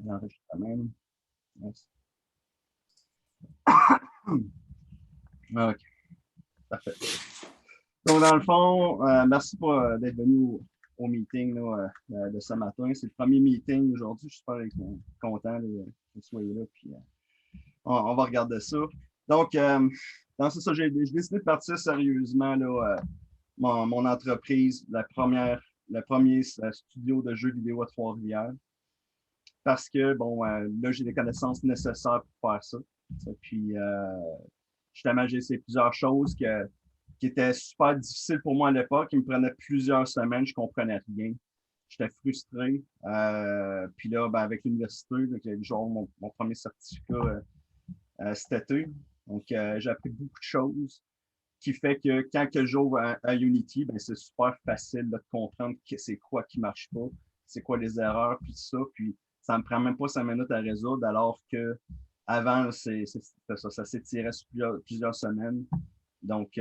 L'enregistrement. Yes. OK, parfait. Donc, dans le fond, merci pour d'être venu au meeting là, de ce matin. C'est le premier meeting aujourd'hui. Je suis super content que vous soyez là. Puis, on va regarder ça. Donc, c'est ça, j'ai décidé de partir sérieusement là, mon entreprise, le premier studio de jeux vidéo à Trois-Rivières. Parce que, bon, là, j'ai les connaissances nécessaires pour faire ça. Puis, justement, j'ai essayé plusieurs choses qui étaient super difficiles pour moi à l'époque, qui me prenaient plusieurs semaines, je comprenais rien. J'étais frustré. Puis là, ben, avec l'université, j'ai eu genre mon premier certificat cet été. Donc, j'ai appris beaucoup de choses qui fait que quand que j'ouvre à Unity, ben, c'est super facile de comprendre c'est quoi qui marche pas, c'est quoi les erreurs, puis ça. Puis ça me prend même pas 5 minutes à résoudre, alors que avant, ça s'étirait sur plusieurs semaines. Donc,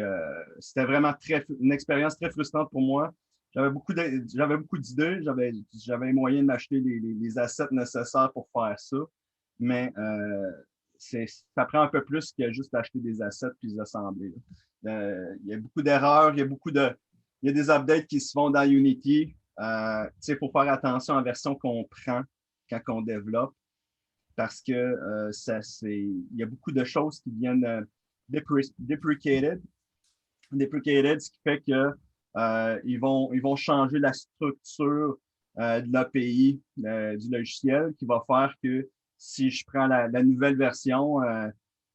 c'était vraiment une expérience très frustrante pour moi. J'avais beaucoup d'idées, j'avais moyen de m'acheter les assets nécessaires pour faire ça, mais ça prend un peu plus que juste acheter des assets puis les assembler. Il y a beaucoup d'erreurs, il y a des updates qui se font dans Unity. Il faut faire attention à la version qu'on prend quand on développe parce que il y a beaucoup de choses qui viennent deprecated, ce qui fait que ils vont changer la structure de l'API du logiciel qui va faire que si je prends la nouvelle version,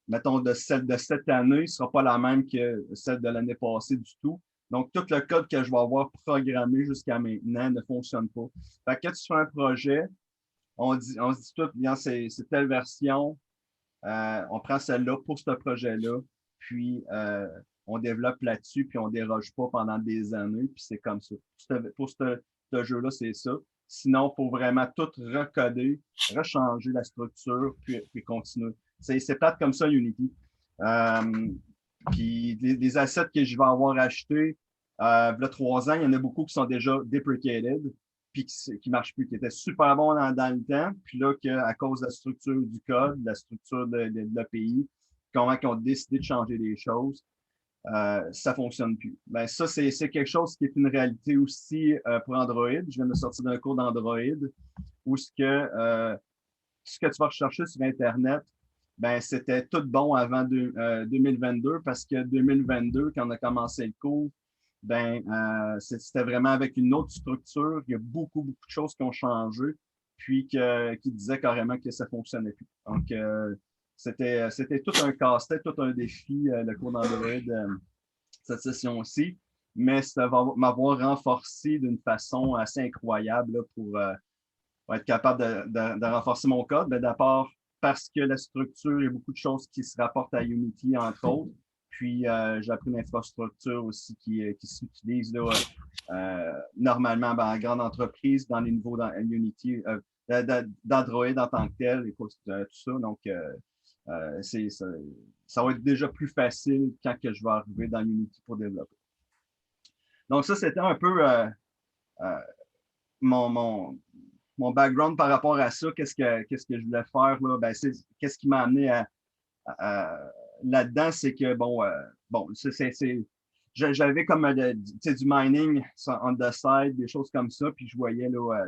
mettons de celle de cette année, ne sera pas la même que celle de l'année passée du tout. Donc, tout le code que je vais avoir programmé jusqu'à maintenant ne fonctionne pas. Fait que quand tu fais un projet, on se dit tout, bien, c'est telle version, on prend celle-là pour ce projet-là, puis on développe là-dessus, puis on ne déroge pas pendant des années, puis c'est comme ça. Pour ce jeu-là, c'est ça. Sinon, il faut vraiment tout recoder, rechanger la structure, puis continuer. C'est plate comme ça, Unity. Euh, puis les assets que je vais avoir achetés, il y a 3 ans, il y en a beaucoup qui sont déjà deprecated, puis qui ne marchent plus, qui étaient super bons dans le temps, puis là, à cause de la structure du code, de la structure de l'API, comment ils ont décidé de changer les choses, ça ne fonctionne plus. Ben, ça, c'est quelque chose qui est une réalité aussi pour Android. Je viens de sortir d'un cours d'Android où ce que tu vas rechercher sur Internet, ben, c'était tout bon avant 2022 parce que 2022, quand on a commencé le cours, ben, c'était vraiment avec une autre structure. Il y a beaucoup, beaucoup de choses qui ont changé, puis qui disaient carrément que ça ne fonctionnait plus. Donc, c'était tout un casse-tête, tout un défi, le cours d'Android, cette session-ci, mais ça va m'avoir renforcé d'une façon assez incroyable là, pour être capable de renforcer mon code. Mais d'abord, parce que la structure, il y a beaucoup de choses qui se rapportent à Unity, entre autres. Puis, j'ai appris une infrastructure aussi qui s'utilise là, normalement ben, en grande entreprise, dans les niveaux dans Unity, d'Android en tant que tel, et tout ça. Donc, ça va être déjà plus facile quand que je vais arriver dans Unity pour développer. Donc, ça, c'était un peu euh, mon, mon, mon background par rapport à ça, qu'est-ce que je voulais faire là, ben, qu'est-ce qui m'a amené là-dedans, c'est que bon, j'avais comme du mining on the side, des choses comme ça, puis je voyais là,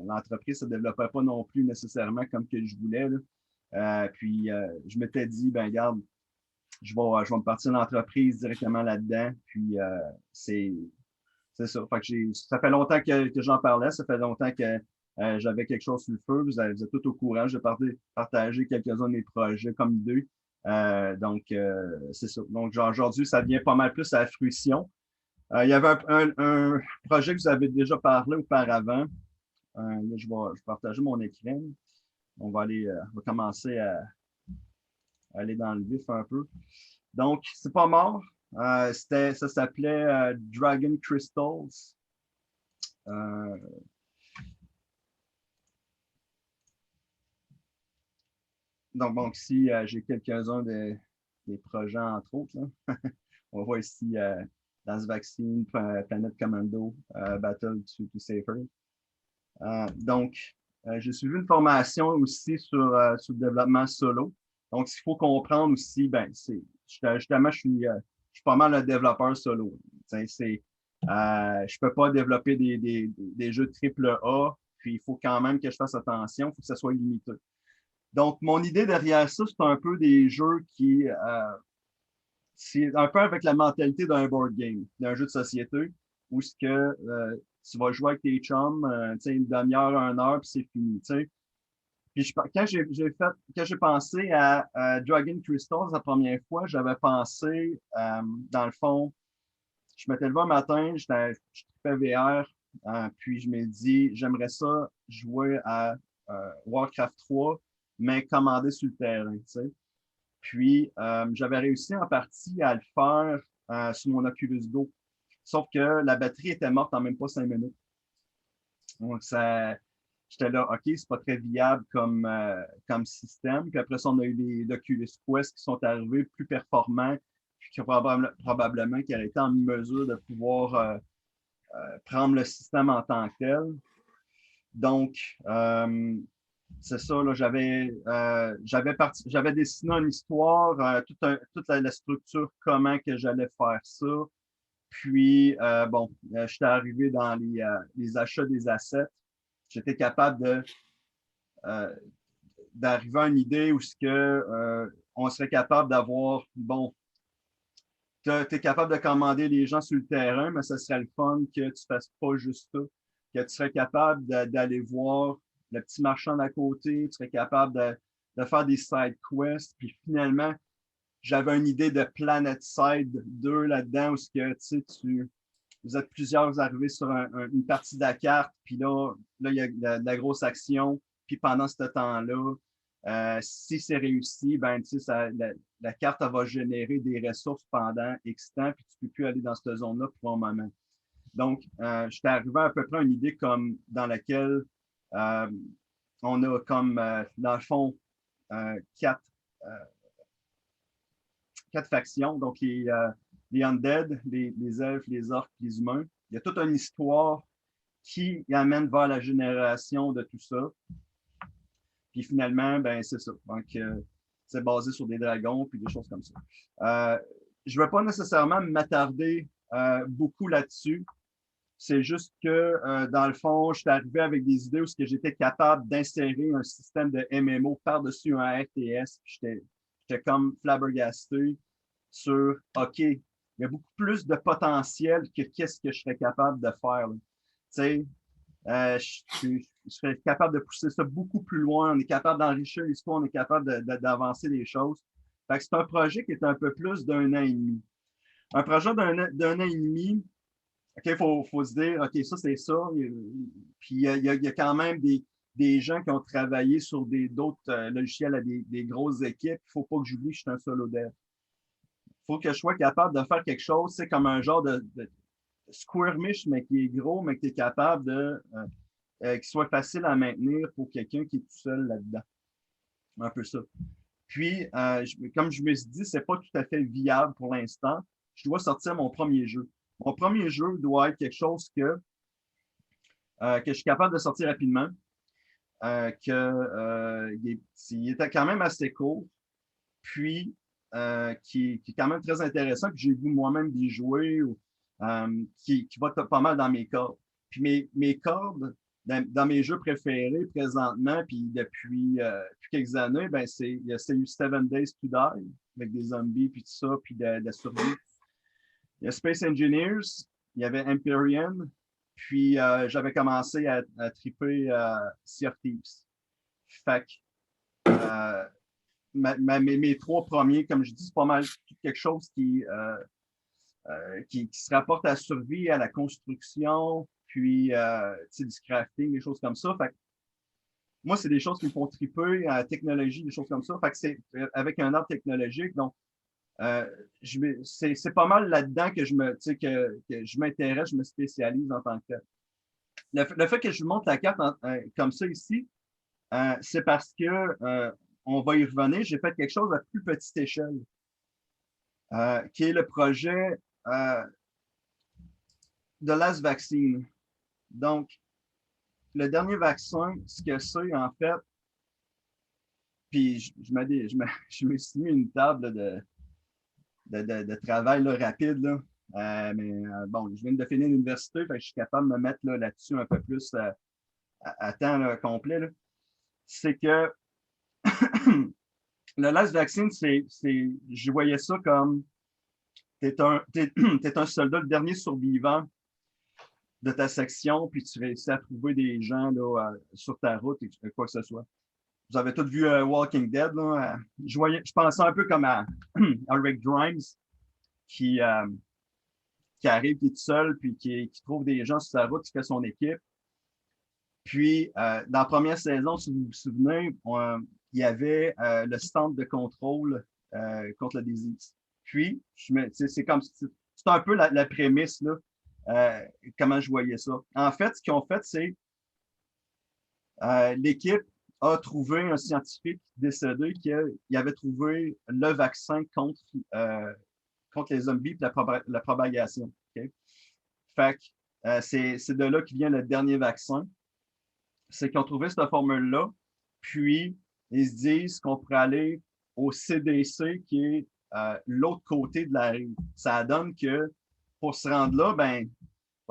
l'entreprise ne se développait pas non plus nécessairement comme que je voulais. Là. Puis je m'étais dit, ben regarde, je vais me partir une entreprise directement là-dedans. Puis c'est ça. Fait que ça fait longtemps que j'en parlais, ça fait longtemps que j'avais quelque chose sur le feu. Vous êtes tout au courant. Je vais partager quelques-uns de mes projets comme idée. Donc, c'est ça. Donc, aujourd'hui, ça vient pas mal plus à la fruition. Il y avait un projet que vous avez déjà parlé auparavant. Là, je vais partager mon écran. On va commencer à aller dans le vif un peu. Donc, c'est pas mort. Ça s'appelait Dragon Crystals. Euh, donc, bon, ici, j'ai quelques-uns des projets, entre autres. Là. On voit ici Das Vaccine, Planet Commando, Battle to Safer. Donc, J'ai suivi une formation aussi sur le développement solo. Donc, ce qu'il faut comprendre aussi, ben, c'est justement, je suis pas mal un développeur solo. Je ne peux pas développer des jeux triple A, puis il faut quand même que je fasse attention, il faut que ça soit limité. Donc, mon idée derrière ça, c'est un peu des jeux c'est un peu avec la mentalité d'un board game, d'un jeu de société, où ce que tu vas jouer avec tes chums, une demi-heure, 1 heure, puis c'est fini. Puis quand j'ai pensé à Dragon Crystals la première fois, j'avais pensé, dans le fond, je m'étais levé un matin, je fais VR, puis je me dit, j'aimerais ça jouer à Warcraft 3, mais commandé sur le terrain. Puis, j'avais réussi en partie à le faire sur mon Oculus Go. Sauf que la batterie était morte en même pas 5 minutes. Donc, j'étais là, OK, c'est pas très viable comme système. Puis après ça, on a eu des Oculus Quest qui sont arrivés plus performants, puis qui probablement qui auraient été en mesure de pouvoir prendre le système en tant que tel. Donc, c'est ça, là, j'avais dessiné une histoire, toute la structure, comment que j'allais faire ça. Puis, bon, j'étais arrivé dans les achats des assets. J'étais capable euh, d'arriver à une idée où on serait capable d'avoir, bon, tu es capable de commander les gens sur le terrain, mais ce serait le fun que tu ne fasses pas juste ça, que tu serais capable d'aller voir le petit marchand d'à côté, tu serais capable de faire des side quests, puis finalement, j'avais une idée de Planet Side 2 là-dedans, où vous êtes plusieurs arrivés sur une partie de la carte, puis là il y a de la grosse action, puis pendant ce temps-là, si c'est réussi, ben, la carte va générer des ressources pendant X temps, puis tu ne peux plus aller dans cette zone-là pour un moment. Donc, j'étais arrivé à peu près à une idée comme dans laquelle euh, on a comme, dans le fond, quatre, euh, quatre factions. Donc, les undead, les elfes, les orques, les humains. Il y a toute une histoire qui amène vers la génération de tout ça. Puis finalement, ben c'est ça. Donc, c'est basé sur des dragons puis des choses comme ça. Je ne vais pas nécessairement m'attarder beaucoup là-dessus. C'est juste que, dans le fond, je suis arrivé avec des idées où j'étais capable d'insérer un système de MMO par-dessus un RTS. J'étais comme flabbergasté sur, OK, il y a beaucoup plus de potentiel que qu'est-ce que je serais capable de faire. Tu sais, je serais capable de pousser ça beaucoup plus loin. On est capable d'enrichir l'histoire, on est capable d'avancer les choses. Fait que c'est un projet qui est un peu plus d'1 an et demi. Un projet d'un an et demi, OK, faut se dire, OK, ça, c'est ça. Puis il y a quand même des gens qui ont travaillé sur d'autres logiciels à des grosses équipes. Il ne faut pas que j'oublie que je suis un solo dev. Il faut que je sois capable de faire quelque chose, c'est comme un genre de squirmish, mais qui est gros, mais qui est capable qui soit facile à maintenir pour quelqu'un qui est tout seul là-dedans. Un peu ça. Puis, comme je me suis dit, c'est pas tout à fait viable pour l'instant. Je dois sortir mon premier jeu. Mon premier jeu doit être quelque chose que je suis capable de sortir rapidement, il était quand même assez court, puis qui est quand même très intéressant, puis j'ai le goût moi-même d'y jouer, qui va pas mal dans mes cordes. Puis mes cordes, dans mes jeux préférés présentement, puis depuis quelques années, ben c'est eu 7 Days to Die, avec des zombies, puis tout ça, puis de la survie. Il y a Space Engineers, il y avait Empyrean, puis j'avais commencé à triper Sea of Thieves. Fait que mes 3 premiers, comme je dis, c'est pas mal quelque chose qui se rapporte à la survie, à la construction, puis du crafting, des choses comme ça. Fait que, moi, c'est des choses qui me font triper, à la technologie, des choses comme ça. Fait que c'est avec un art technologique. Donc, c'est pas mal là-dedans que que je m'intéresse, je me spécialise en tant que tel. Le fait que je vous montre la carte comme ça ici, c'est parce que on va y revenir. J'ai fait quelque chose à plus petite échelle, qui est le projet de Last Vaccine. Donc, le dernier vaccin, ce que c'est, en fait, puis je me suis mis une table de travail là, rapide, là. Bon, je viens de finir l'université, fait que je suis capable de me mettre là-dessus un peu plus à temps là, complet. Là. C'est que le last vaccine, je voyais ça comme t'es un soldat, le dernier survivant de ta section, puis tu réussis à trouver des gens là, sur ta route, quoi que ce soit. Vous avez tous vu Walking Dead. Là, je pensais un peu comme à Rick Grimes qui, euh, qui arrive, qui est tout seul, puis qui trouve des gens sur sa route, qui fait son équipe. Puis, dans la première saison, si vous vous souvenez, il y avait le stand de contrôle contre le disease. Puis, c'est comme c'est un peu la prémisse, là, comment je voyais ça. En fait, ce qu'ils ont fait, c'est l'équipe a trouvé un scientifique décédé qui avait trouvé le vaccin contre les zombies et la propagation. Okay? Fait que c'est de là qu'il vient le dernier vaccin. C'est qu'ils ont trouvé cette formule-là, puis ils se disent qu'on pourrait aller au CDC, qui est l'autre côté de la rive. Ça donne que pour se rendre là, ben,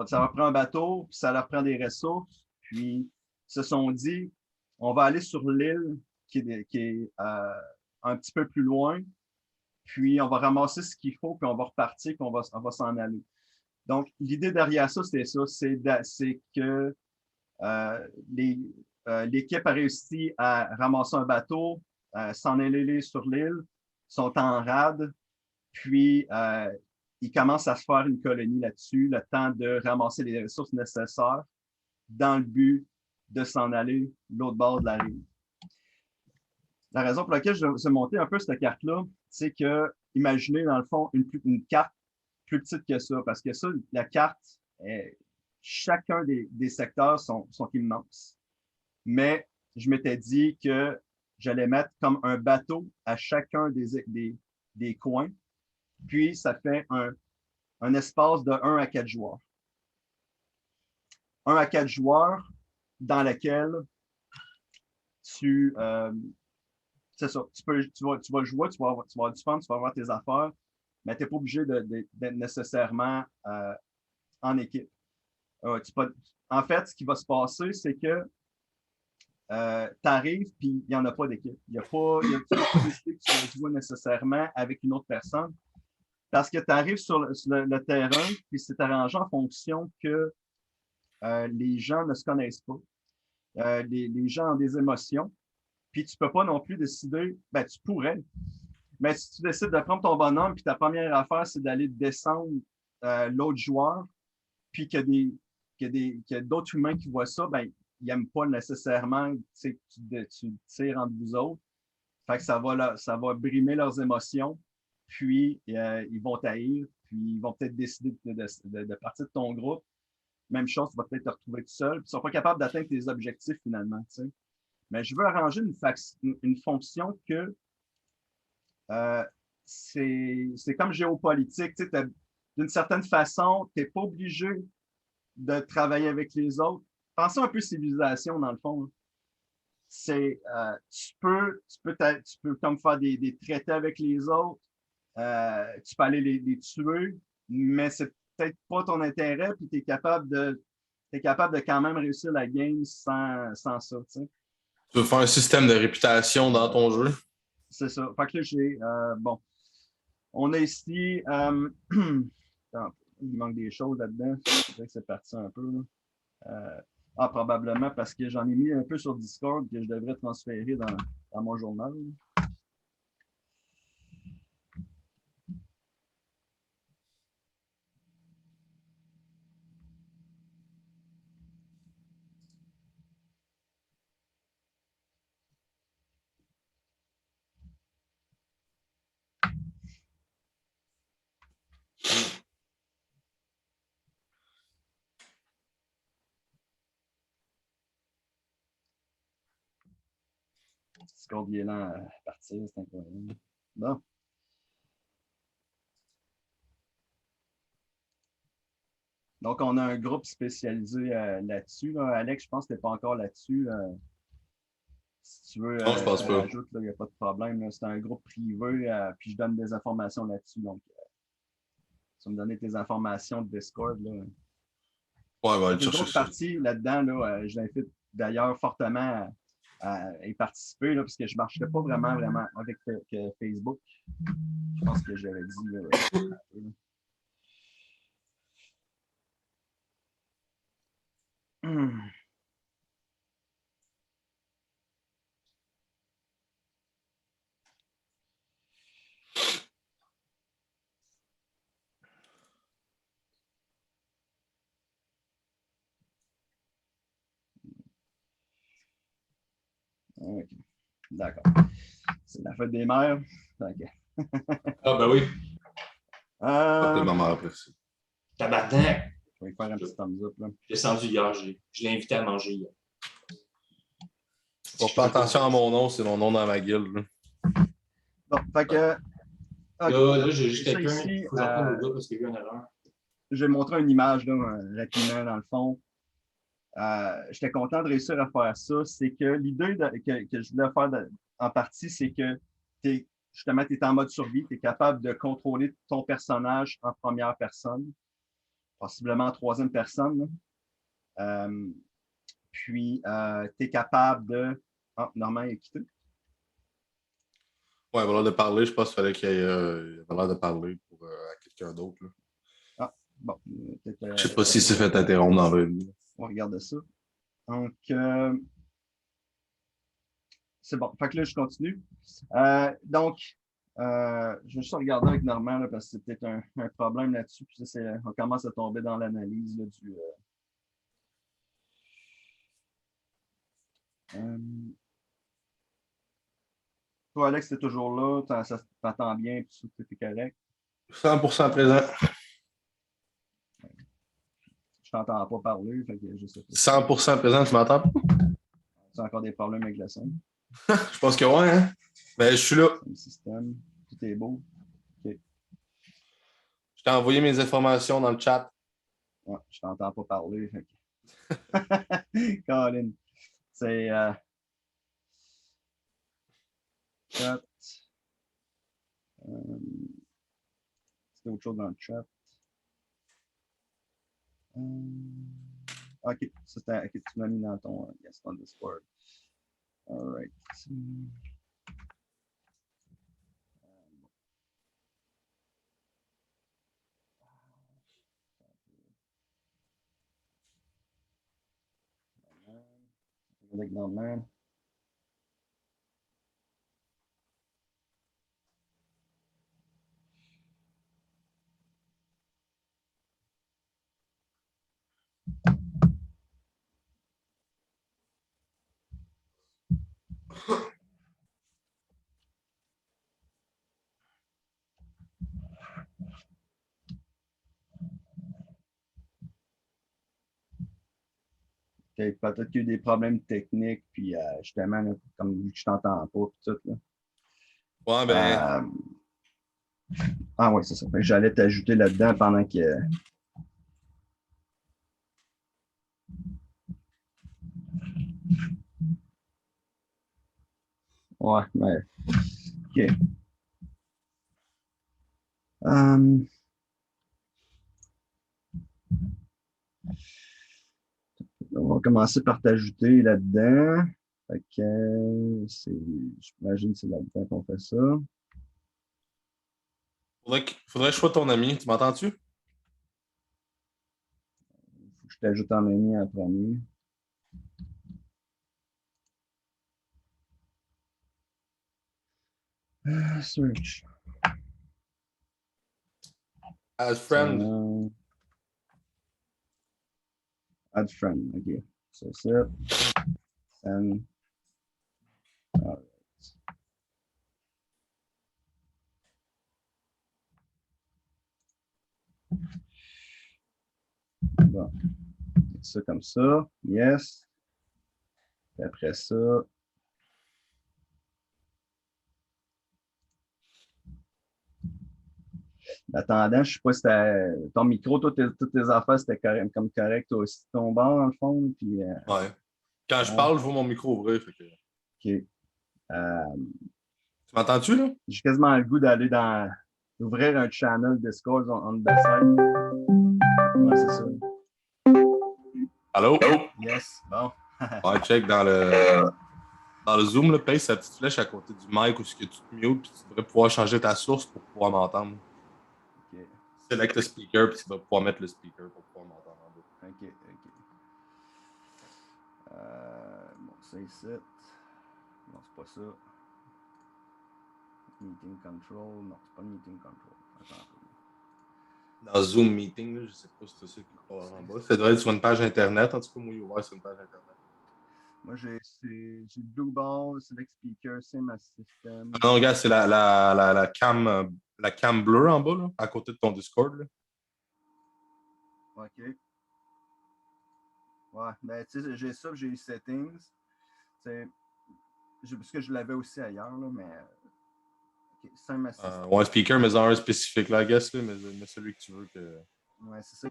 ça leur prend un bateau, puis ça leur prend des ressources, puis ils se sont dit, on va aller sur l'île qui est un petit peu plus loin, puis on va ramasser ce qu'il faut, puis on va repartir, puis on va s'en aller. Donc, l'idée derrière ça, c'était ça, c'est que euh, l'équipe a réussi à ramasser un bateau, s'en aller sur l'île, sont en rade, puis ils commencent à se faire une colonie là-dessus, le temps de ramasser les ressources nécessaires dans le but de s'en aller de l'autre bord de la rive. La raison pour laquelle je vais monter un peu cette carte-là, c'est que, imaginez dans le fond une carte plus petite que ça, parce que ça, la carte, chacun des secteurs sont immenses. Mais je m'étais dit que j'allais mettre comme un bateau à chacun des coins, puis ça fait un espace de 1 à 4 joueurs. 1 à 4 joueurs dans lequel tu, c'est ça, tu vas jouer, tu vas avoir du fun, tu vas avoir tes affaires, mais tu n'es pas obligé d'être nécessairement en équipe. En fait, ce qui va se passer, c'est que tu arrives, puis il n'y en a pas d'équipe. Il n'y a pas décidé que tu vas jouer nécessairement avec une autre personne. Parce que tu arrives sur le terrain, puis c'est arrangé en fonction que les gens ne se connaissent pas. Les gens ont des émotions. Puis tu ne peux pas non plus décider, ben tu pourrais, mais si tu décides de prendre ton bonhomme, puis ta première affaire, c'est d'aller descendre l'autre joueur, puis qu'il y a d'autres humains qui voient ça, ben ils n'aiment pas nécessairement que tu tires entre vous autres. Fait que ça va brimer leurs émotions, puis ils vont t'haïr, puis ils vont peut-être décider de partir de ton groupe. Même chose, tu vas peut-être te retrouver tout seul, puis ils ne sont pas capables d'atteindre tes objectifs finalement. T'sais. Mais je veux arranger une fonction que euh, c'est comme géopolitique. D'une certaine façon, tu n'es pas obligé de travailler avec les autres. Pensez un peu civilisation, dans le fond. Tu peux comme faire des traités avec les autres. Tu peux aller les tuer, mais c'est peut-être pas ton intérêt, puis tu es capable de quand même réussir la game sans ça. T'sais. Tu veux faire un système de réputation dans ton jeu? C'est ça. Fait que là, bon, on a ici. Attends, il manque des choses là-dedans. Je dirais que c'est parti un peu. Là. Probablement parce que j'en ai mis un peu sur Discord que je devrais transférer dans mon journal. Discord il est lent à partir, c'est incroyable. Bon. Donc, on a un groupe spécialisé là-dessus. Là. Alex, je pense que tu n'es pas encore là-dessus. Si tu veux, Non, je pense je te pas. rajoute, il n'y a pas de problème. C'est un groupe privé, puis je donne des informations là-dessus. Donc, tu vas me donner tes informations de Discord. Là. Ouais, on va aller Les chercher autres ça. parties là-dedans, là, je l'invite d'ailleurs fortement à y participer, là, parce que je ne marcherai pas vraiment avec Facebook. Je pense que j'avais dit. Là, OK. D'accord. C'est la fête des mères. OK. Ah, ben oui. Pas tes Euh, mamans après ça. Tabarnak. je vais faire un petit thumbs up. Là. J'ai descendu hier. Je l'ai invité à manger hier. Faut faire attention à mon nom, c'est mon nom dans ma guilde. Là. Bon, fait que. Okay. Là, j'ai juste Ça quelqu'un. ici, Il faut que je retourne au gars parce qu'il y a eu une erreur. je vais montrer une image là, rapidement dans le fond. J'étais content de réussir à faire ça. C'est que l'idée que je voulais faire en partie, c'est que justement, tu es en mode survie, tu es capable de contrôler ton personnage en première personne, possiblement en troisième personne. Puis, tu es capable de. Ah, Normand est quitté. Ouais, il va l'air de parler. Je pense qu'il fallait qu'il avait l'air de parler à quelqu'un d'autre. Ah, bon. Je sais pas s'il s'est fait interrompre dans le vie. On regarde ça. Donc, c'est bon. Fait que là, je continue. Donc, je vais juste regarder avec Normand là, parce que c'est peut-être un problème là-dessus. Puis ça, on commence à tomber dans l'analyse du. Toi, Alex, t'es toujours là, ça t'entend bien, puis tout est correct. 100% présent. Je t'entends pas parler, fait que je sais pas. 100% présent, tu m'entends? C'est encore des problèmes avec le son. Je pense que ouais, hein? Ben, je suis là. Le système, tout est beau. OK. Je t'ai envoyé mes informations dans le chat. Ouais, je t'entends pas parler, fait que. Colin. C'est. Chat. C'est autre chose dans le chat. OK, OK, tu m'as mis dans ton yes on Discord. All right. Avec Norman. Okay, peut-être qu'il y a eu des problèmes techniques, puis justement, là, comme vu que je t'entends pas, puis tout. Là. Ouais, ben. Ah oui, c'est ça. J'allais t'ajouter là-dedans pendant que. Ouais, mais. OK. On va commencer par t'ajouter là-dedans. Fait que j'imagine que c'est là-dedans qu'on fait ça. Faudrait que je sois ton ami. Tu m'entends-tu? Faut que je t'ajoute en ami en premier. Search. As friend. Add friend. OK. So, c'est and all right. Bon. Ça comme ça. Yes. Et après ça. Attendant, je sais pas si ton micro, toutes tes affaires, c'était correct, comme correct, toi aussi, ton bord, dans le fond. Puis, Ouais. Quand je ouais, parle, je vois mon micro ouvrir. Fait que... OK. Euh, Tu m'entends-tu, là? j'ai quasiment le goût d'aller d'ouvrir un channel Discord on the side. Ouais, c'est ça. Allô? Yes, bon. Ouais, check dans le Zoom, là, paye sa petite flèche à côté du mic où ce que tu te mutes, puis tu devrais pouvoir changer ta source pour pouvoir m'entendre. OK, Select le speaker, puis tu vas pouvoir mettre le speaker pour pouvoir m'entendre en bas. OK, OK. Bon, ça ici. Non, c'est pas ça. Meeting control. Non, c'est pas le meeting control. Attends un peu. Dans Zoom Meeting, là, je sais pas si c'est ça qui est en bas. Ça devrait être sur une page Internet. En tout cas, moi, il est ouvert sur une page Internet. Moi, j'ai Blue Ball, Select Speaker, Same as System. Ah non, regarde, c'est la cam bleue en bas, là, à côté de ton Discord. Là. OK. Ouais, ben, tu sais, j'ai ça, j'ai eu Settings. C'est parce que je l'avais aussi ailleurs, là, mais. OK, Same as System. Ouais, speaker, mais en un spécifique, là, I guess, là, mais celui que tu veux que. Ouais, c'est ça.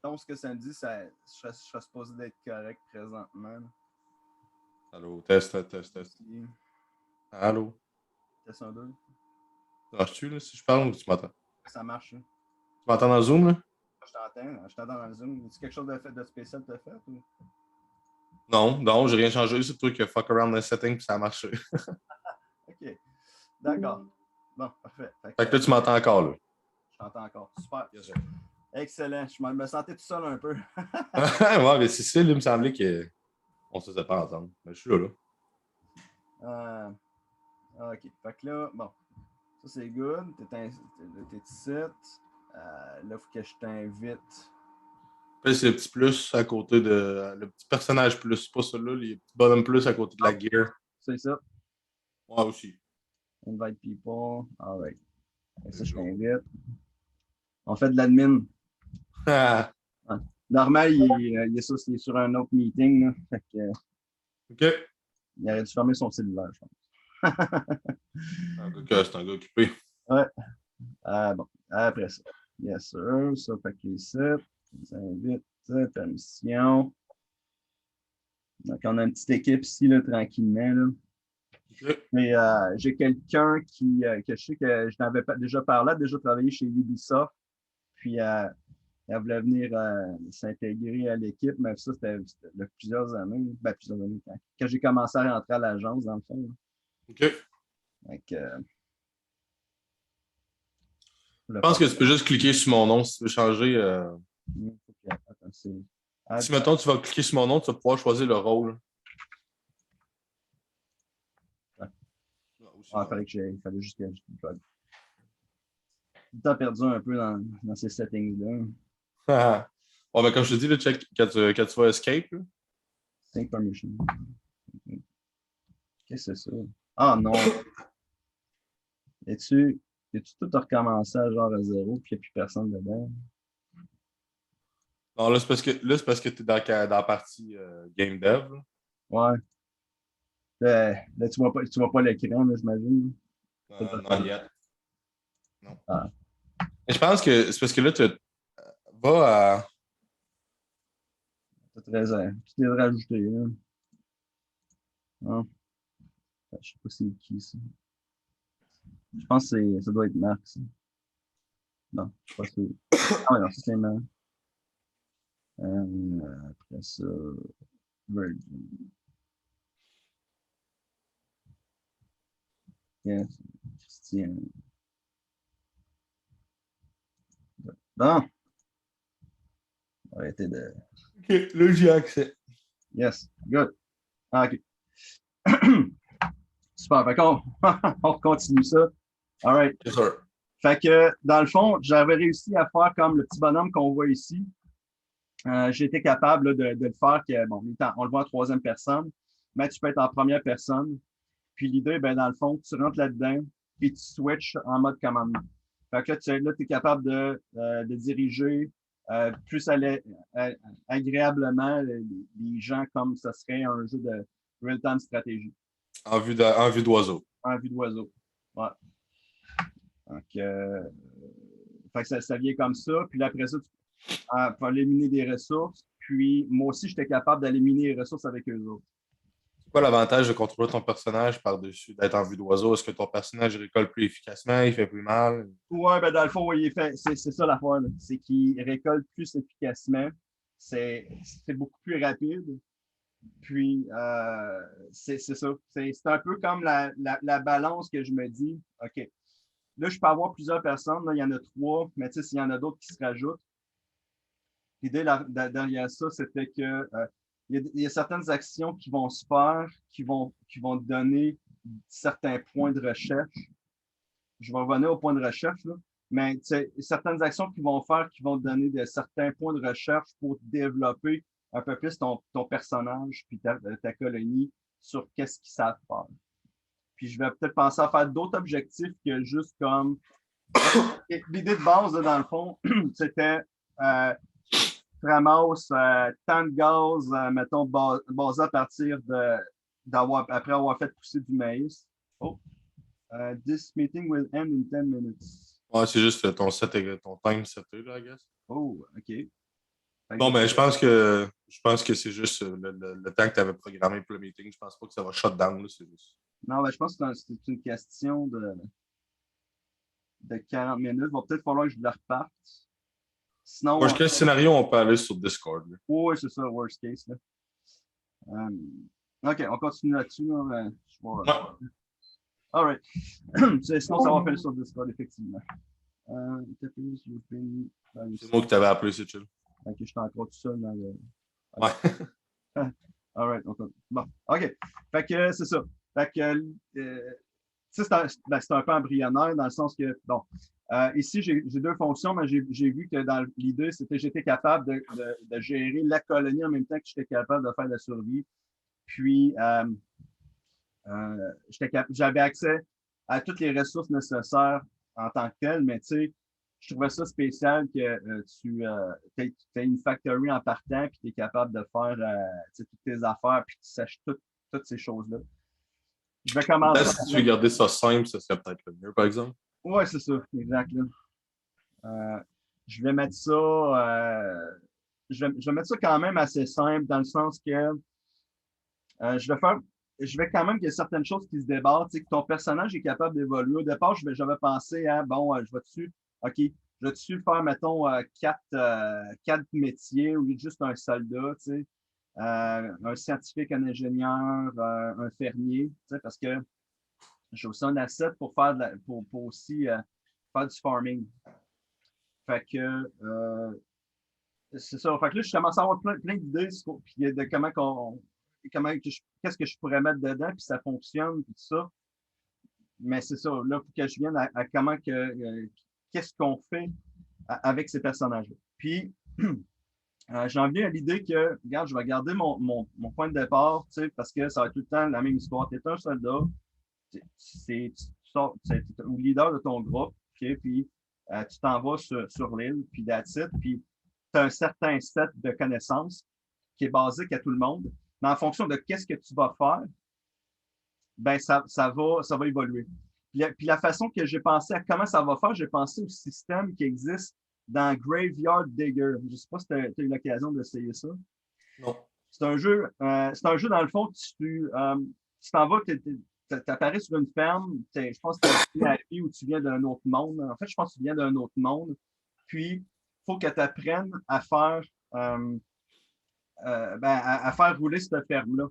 Donc, ce que ça me dit, je serais supposé d'être correct présentement. Là. Allô, test. Ici. Allô? Test 1, 2. Marches-tu, là, si je parle ou tu m'entends? Ça marche, là. Tu m'entends dans Zoom, là? Je t'entends dans le Zoom. Est-ce quelque chose de spécial que tu as fait? Ou? Non, j'ai rien changé. C'est toi qui as fuck around the setting puis ça a marché. OK. D'accord. Bon, parfait. Fait que là, tu m'entends encore, là. Je t'entends encore. Super. Yes, sir. Excellent. Je me sentais tout seul un peu. Ouais, mais c'est ça, il me semblait qu'on se faisait pas entendre. Mais je suis là, là. OK. Fait que là, bon. Ça, c'est good. T'es ici. Là, il faut que je t'invite. Après, c'est le petit plus à côté de. Le petit personnage plus, pas celui-là, les petits bonhommes plus à côté de la gear. C'est ça. Moi aussi. Invite people. All right. Ça, je Go. t'invite. On fait de l'admin. Ah, Ouais. Normal, il est sur un autre meeting. Là. Fait que, OK. il aurait dû fermer son cellulaire, je pense. C'est un gars occupé. Ouais. Bon. Après ça. Yes, sir. Ça, fait que ici. On invite. Permission. Donc, on a une petite équipe ici, là, tranquillement. Là. OK. Mais j'ai quelqu'un que je sais que je n'avais pas déjà parlé, a déjà travaillé chez Ubisoft. Puis elle voulait venir s'intégrer à l'équipe, mais ça, c'était il y a plusieurs années. Ben, plusieurs années. Quand j'ai commencé à rentrer à l'agence, dans le fond. Là. OK. Donc, Je pense que tu peux juste cliquer sur mon nom si tu veux changer. Attends, Si, mettons, tu vas cliquer sur mon nom, tu vas pouvoir choisir le rôle. il fallait juste que je plug. Tout le temps perdu un peu dans ces settings-là. Ouais, ben, comme je te dis, là, check, quand tu vas escape, là, Sync permission. Qu'est-ce que c'est ça? Ah non! Es-tu tout recommencé à genre à zéro puis il n'y a plus personne dedans? non, c'est parce que tu es dans la partie Game Dev. Là. Ouais. Là, tu vois pas l'écran, là, j'imagine. Non, yet. Non. Ah, Mais je pense que c'est parce que là, tu vas à. t'as raison. Tu t'es rajouté, là. Ah, je sais pas c'est qui, ça. Je pense que ça doit être Marc, ça. Non, je suis pas sûr. Ah ouais, non, ça c'est Marc. Après ça, Virgin. Yes, Christian. Bon, arrêtez de. OK, là, j'ai accès. Yes, good. Ah, ok. Super, fait qu'on on continue ça. All right. Yes, sir. Fait que, dans le fond, j'avais réussi à faire comme le petit bonhomme qu'on voit ici. J'ai été capable là, de le faire, que, bon, on le voit en troisième personne, mais tu peux être en première personne. Puis l'idée, ben, dans le fond, tu rentres là-dedans, puis tu switches en mode commandement. Fait que là, tu es capable de diriger plus agréablement les gens comme ce serait un jeu de real-time stratégie. En vue d'oiseau. En vue d'oiseau. Ouais. Donc, fait que ça vient comme ça. Puis là, après ça, tu peux éliminer des ressources. Puis moi aussi, j'étais capable d'éliminer les ressources avec eux autres. C'est quoi l'avantage de contrôler ton personnage par-dessus d'être en vue d'oiseau? Est-ce que ton personnage récolte plus efficacement, il fait plus mal? Ouais, ben dans le fond, oui, c'est ça l'affaire, là. C'est qu'il récolte plus efficacement. C'est beaucoup plus rapide. Puis, c'est ça. C'est un peu comme la balance que je me dis, OK, là, je peux avoir plusieurs personnes, là, il y en a 3, mais tu sais, s'il y en a d'autres qui se rajoutent, l'idée derrière ça, c'était que il y a certaines actions qui vont se faire, qui vont donner certains points de recherche. Je vais revenir au point de recherche, là. Mais certaines actions qu'ils vont faire qui vont te donner certains points de recherche pour développer un peu plus ton personnage puis ta colonie sur qu'est-ce qu'ils savent faire. Puis je vais peut-être penser à faire d'autres objectifs que juste comme. L'idée de base, là, dans le fond, c'était ramasse tant de gaz, mettons, basé à partir après avoir fait pousser du maïs. Oh, this meeting will end in 10 minutes. Ouais, c'est juste ton time seté, là, I guess. Oh, OK. Bon, ben, je pense que c'est juste le temps que tu avais programmé pour le meeting. Je pense pas que ça va shut down, là, c'est juste. Non, ben, je pense que c'est une question de 40 minutes. Il va peut-être falloir que je le reparte. Sinon. Worst case scénario, on peut aller sur Discord. Oui, c'est ça, worst case. Là. OK, on continue là-dessus. Là. All right. Sinon, ça va faire sur Discord, effectivement. C'est moi qui t'avais appelé, c'est chill. OK, je suis encore tout seul dans le. Ouais. All right. Bon, OK. Fait que c'est ça. Fait que c'est un peu embryonnaire dans le sens que, bon, ici, j'ai 2 fonctions, mais j'ai vu que dans l'idée, c'était que j'étais capable de gérer la colonie en même temps que j'étais capable de faire la survie. Puis, j'avais accès à toutes les ressources nécessaires en tant que telles, mais tu sais, je trouvais ça spécial que tu aies une factory en partant, puis tu es capable de faire toutes tes affaires, puis tu saches toutes ces choses-là. Je vais commencer. Si tu veux garder ça simple, ça serait peut-être le mieux, par exemple. Oui, c'est ça, exact. Je vais mettre ça. Je vais mettre ça quand même assez simple, dans le sens que je vais quand même qu'il y ait certaines choses qui se débattent, que ton personnage est capable d'évoluer. Au départ, j'avais pensé à, bon, je vais-tu faire, mettons, 4 métiers au lieu de juste un soldat, un scientifique, un ingénieur, un fermier, parce que j'ai aussi un asset pour faire pour aussi faire du farming. Fait que c'est ça. Fait que là, je commence à avoir plein d'idées de qu'est-ce que je pourrais mettre dedans, puis ça fonctionne, puis tout ça. Mais c'est ça, là, pour que je vienne à comment qu'est-ce qu'on fait avec ces personnages-là. Puis, j'en viens à l'idée que, regarde, je vais garder mon point de départ, parce que ça va être tout le temps la même histoire. Tu es un soldat, tu es au leader de ton groupe, okay, puis tu t'en vas sur l'île, puis that's it, puis tu as un certain set de connaissances qui est basique à tout le monde, mais en fonction de qu'est-ce que tu vas faire, ben ça va évoluer. Puis la façon que j'ai pensé à comment ça va faire, j'ai pensé au système qui existe dans Graveyard Digger. Je ne sais pas si tu as eu l'occasion d'essayer ça. Non. C'est un jeu, dans le fond, tu t'en vas, tu apparais sur une ferme, je pense que tu as vie où tu viens d'un autre monde. En fait, je pense que tu viens d'un autre monde. Puis, il faut que tu apprennes à faire à faire rouler cette ferme-là.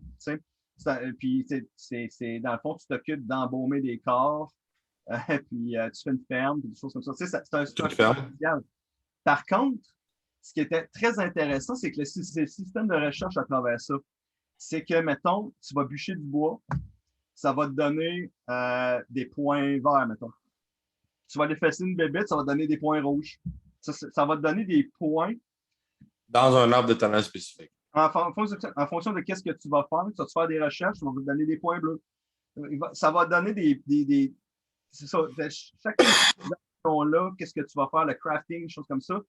Puis, dans le fond, tu t'occupes d'embaumer des corps, puis tu fais une ferme, puis des choses comme ça. C'est un ferme. Par contre, ce qui était très intéressant, c'est que le système de recherche à travers ça, c'est que, mettons, tu vas bûcher du bois, ça va te donner des points verts, mettons. Tu vas aller fesser une bébête, ça va te donner des points rouges. Ça va te donner des points. Dans un arbre de talent spécifique. En fonction de qu'est-ce que tu vas faire, tu vas te faire des recherches, ça va te donner des points bleus. Ça va te donner des c'est ça, chaque là, qu'est-ce que tu vas faire, le crafting, des choses comme ça,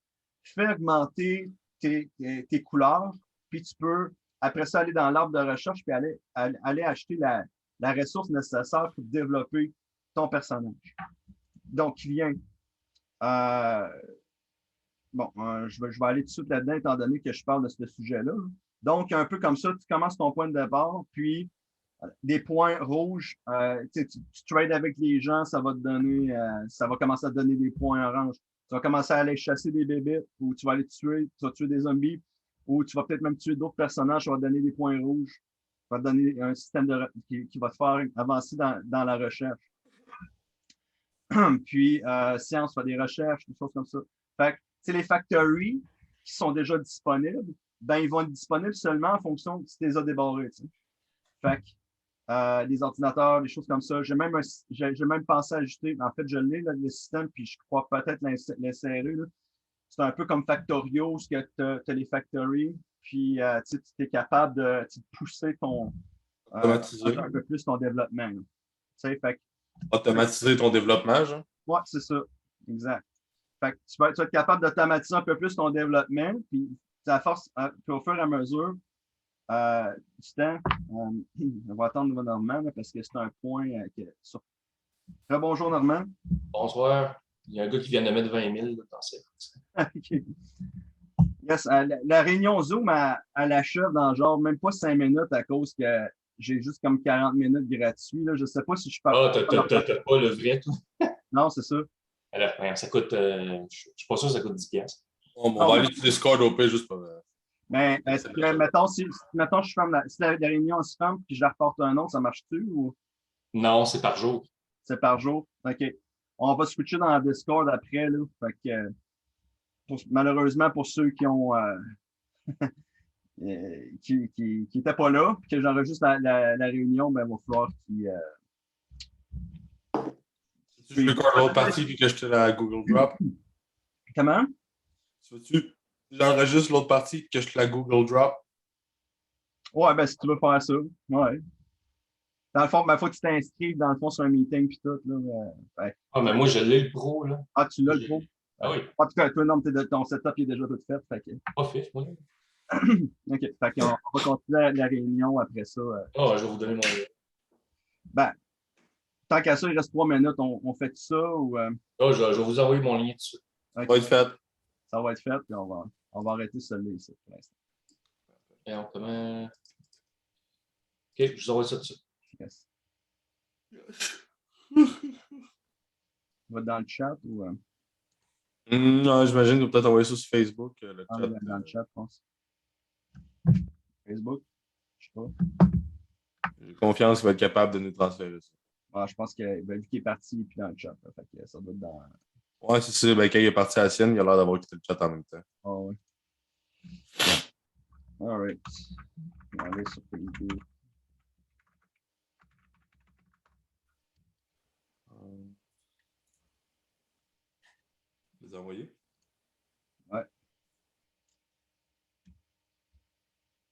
fais augmenter tes couleurs, puis tu peux, après ça, aller dans l'arbre de recherche, puis aller acheter la ressource nécessaire pour développer ton personnage. Donc, qui vient. Euh, bon, je vais aller tout de suite là-dedans, étant donné que je parle de ce sujet-là. Donc, un peu comme ça, tu commences ton point de départ, puis des points rouges, tu trades avec les gens, ça va te donner, ça va commencer à te donner des points oranges. Tu vas commencer à aller chasser des bébés, ou tu vas aller tuer, tu vas tuer des zombies, ou tu vas peut-être même tuer d'autres personnages, ça va te donner des points rouges. Ça va te donner un système qui va te faire avancer dans la recherche. Puis, science, faire des recherches, des choses comme ça. Fait que, les factories qui sont déjà disponibles, ben, ils vont être disponibles seulement en fonction de si tu les as débarrés. Fait que, des ordinateurs, des choses comme ça. J'ai même pensé à ajouter, en fait, je l'ai, le système, puis je crois peut-être l'insérer. C'est un peu comme Factorio, ce que tu as les factories, puis tu es capable de pousser Automatiser. un peu plus ton développement. Fait que, Automatiser ton développement, genre. ouais, c'est ça. Exact. Fait que tu vas être capable d'automatiser un peu plus ton développement, puis à force, puis au fur et à mesure du temps, on va attendre Normand parce que c'est un point sur. Très bonjour, Normand. Bonsoir. Il y a un gars qui vient de mettre 20 000 là, dans cette. Okay. Yes, la réunion Zoom, elle achève dans genre même pas 5 minutes à cause que j'ai juste comme 40 minutes gratuits. Là. Je sais pas si je parle. Ah, t'as pas le vrai, toi? Non, c'est ça. Alors, ça coûte. Je suis pas sûr que ça coûte 10$. On va aller sur Discord au pire juste pour. Mais est-ce que, mettons, mettons, je ferme si la réunion se ferme puis je la reporte un autre, ça marche-tu ou Non, c'est par jour. c'est par jour? OK. On va switcher dans la Discord après, là. Fait que, malheureusement, pour ceux qui ont qui n'étaient pas là, puis que j'enregistre la réunion, ben, il va falloir qu'ils. Tu veux record l'autre partie puis que je te la Google Drop? Comment? Tu veux-tu? J'enregistre l'autre partie puis que je te la Google Drop? Ouais, ben si tu veux faire ça. Ouais. Dans le fond, il faut que tu t'inscrives dans le fond sur un meeting puis tout. Là, ouais. Ah, mais moi, je l'ai le pro, là. Ah, tu l'as le pro? Ah oui. En tout cas, toi, non, ton setup il est déjà tout fait. Fait que... Pas fait, moi. OK. Fait qu'on va continuer la réunion après ça. Ah, je vais vous donner mon. Ben, tant qu'à ça, il reste 3 minutes. On fait ça ou. Ah, je vais vous envoyer mon lien dessus. Ça va être fait. Ça va être fait, puis on va arrêter celui-là ici pour l'instant. Et on comment. OK, je vous envoie ça dessus. Yes. Va dans le chat ou. Non, j'imagine que peut-être envoyer ça sur Facebook. Le chat. Dans le chat, je pense. Facebook? Je sais pas. J'ai confiance qu'il va être capable de nous transférer ça. Ah, je pense que vu qu'il est parti puis dans le chat. Là, fait que ça doit être dans. Ouais, c'est ça. Ben, quand il est parti à la sienne, il a l'air d'avoir quitté le chat en même temps. Oh, oui. All right. On va aller sur Facebook. Les envoyer? Ouais.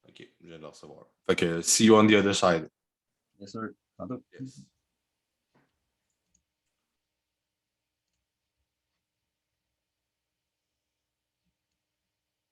OK, je viens de le recevoir. Fait que, see you on the other side. Yes, sir. Tantôt. Yes.